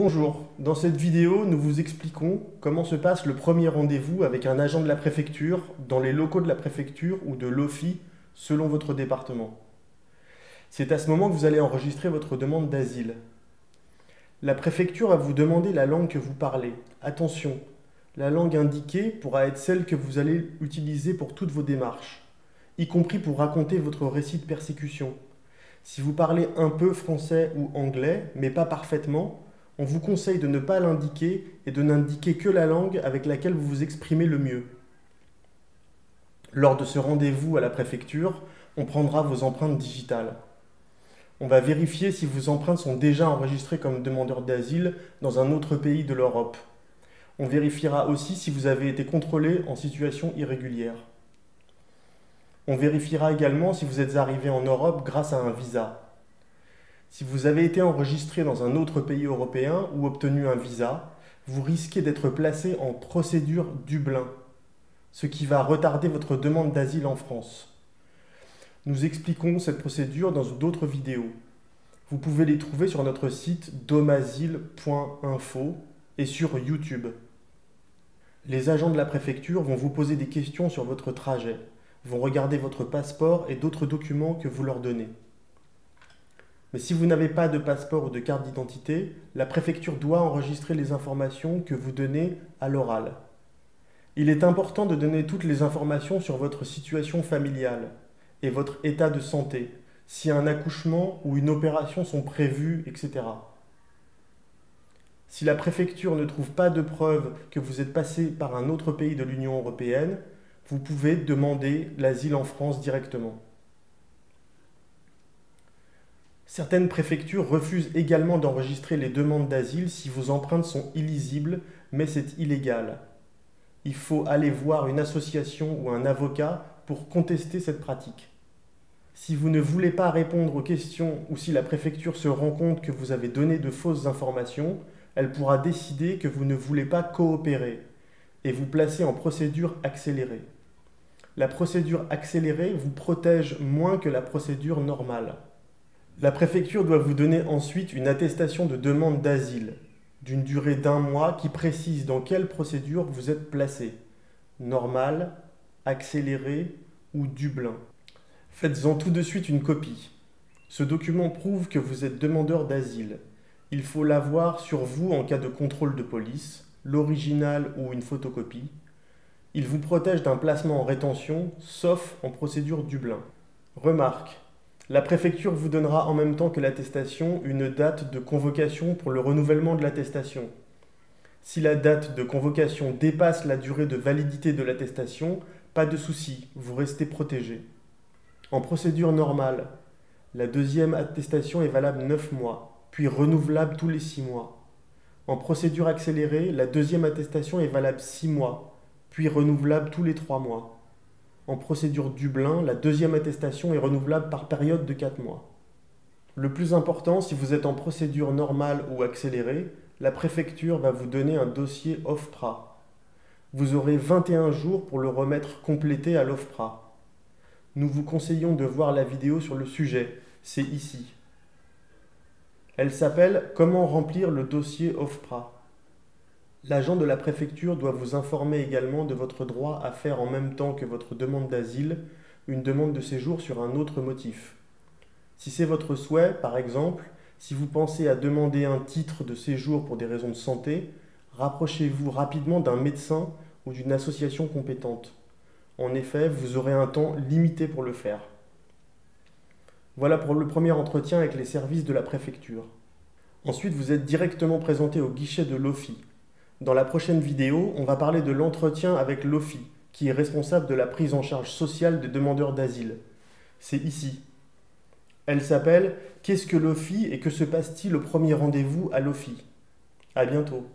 Bonjour, dans cette vidéo, nous vous expliquons comment se passe le premier rendez-vous avec un agent de la préfecture dans les locaux de la préfecture ou de l'OFII selon votre département. C'est à ce moment que vous allez enregistrer votre demande d'asile. La préfecture va vous demander la langue que vous parlez. Attention, la langue indiquée pourra être celle que vous allez utiliser pour toutes vos démarches, y compris pour raconter votre récit de persécution. Si vous parlez un peu français ou anglais, mais pas parfaitement, on vous conseille de ne pas l'indiquer et de n'indiquer que la langue avec laquelle vous vous exprimez le mieux. Lors de ce rendez-vous à la préfecture, on prendra vos empreintes digitales. On va vérifier si vos empreintes sont déjà enregistrées comme demandeur d'asile dans un autre pays de l'Europe. On vérifiera aussi si vous avez été contrôlé en situation irrégulière. On vérifiera également si vous êtes arrivé en Europe grâce à un visa. Si vous avez été enregistré dans un autre pays européen ou obtenu un visa, vous risquez d'être placé en procédure Dublin, ce qui va retarder votre demande d'asile en France. Nous expliquons cette procédure dans d'autres vidéos. Vous pouvez les trouver sur notre site domasile.info et sur YouTube. Les agents de la préfecture vont vous poser des questions sur votre trajet, vont regarder votre passeport et d'autres documents que vous leur donnez. Mais si vous n'avez pas de passeport ou de carte d'identité, la préfecture doit enregistrer les informations que vous donnez à l'oral. Il est important de donner toutes les informations sur votre situation familiale et votre état de santé, si un accouchement ou une opération sont prévus, etc. Si la préfecture ne trouve pas de preuve que vous êtes passé par un autre pays de l'Union européenne, vous pouvez demander l'asile en France directement. Certaines préfectures refusent également d'enregistrer les demandes d'asile si vos empreintes sont illisibles, mais c'est illégal. Il faut aller voir une association ou un avocat pour contester cette pratique. Si vous ne voulez pas répondre aux questions ou si la préfecture se rend compte que vous avez donné de fausses informations, elle pourra décider que vous ne voulez pas coopérer et vous placer en procédure accélérée. La procédure accélérée vous protège moins que la procédure normale. La préfecture doit vous donner ensuite une attestation de demande d'asile, d'une durée d'1 mois qui précise dans quelle procédure vous êtes placé, normale, accélérée ou Dublin. Faites-en tout de suite une copie. Ce document prouve que vous êtes demandeur d'asile. Il faut l'avoir sur vous en cas de contrôle de police, l'original ou une photocopie. Il vous protège d'un placement en rétention, sauf en procédure Dublin. Remarque. La préfecture vous donnera en même temps que l'attestation une date de convocation pour le renouvellement de l'attestation. Si la date de convocation dépasse la durée de validité de l'attestation, pas de souci, vous restez protégé. En procédure normale, la deuxième attestation est valable 9 mois, puis renouvelable tous les 6 mois. En procédure accélérée, la deuxième attestation est valable 6 mois, puis renouvelable tous les 3 mois. En procédure Dublin, la deuxième attestation est renouvelable par période de 4 mois. Le plus important, si vous êtes en procédure normale ou accélérée, la préfecture va vous donner un dossier OFPRA. Vous aurez 21 jours pour le remettre complété à l'OFPRA. Nous vous conseillons de voir la vidéo sur le sujet, c'est ici. Elle s'appelle « Comment remplir le dossier OFPRA ». L'agent de la préfecture doit vous informer également de votre droit à faire en même temps que votre demande d'asile une demande de séjour sur un autre motif. Si c'est votre souhait, par exemple, si vous pensez à demander un titre de séjour pour des raisons de santé, rapprochez-vous rapidement d'un médecin ou d'une association compétente. En effet, vous aurez un temps limité pour le faire. Voilà pour le premier entretien avec les services de la préfecture. Ensuite, vous êtes directement présenté au guichet de l'OFII. Dans la prochaine vidéo, on va parler de l'entretien avec l'OFII, qui est responsable de la prise en charge sociale des demandeurs d'asile. C'est ici. Elle s'appelle « Qu'est-ce que l'OFII et que se passe-t-il au premier rendez-vous à l'OFII ?» À bientôt.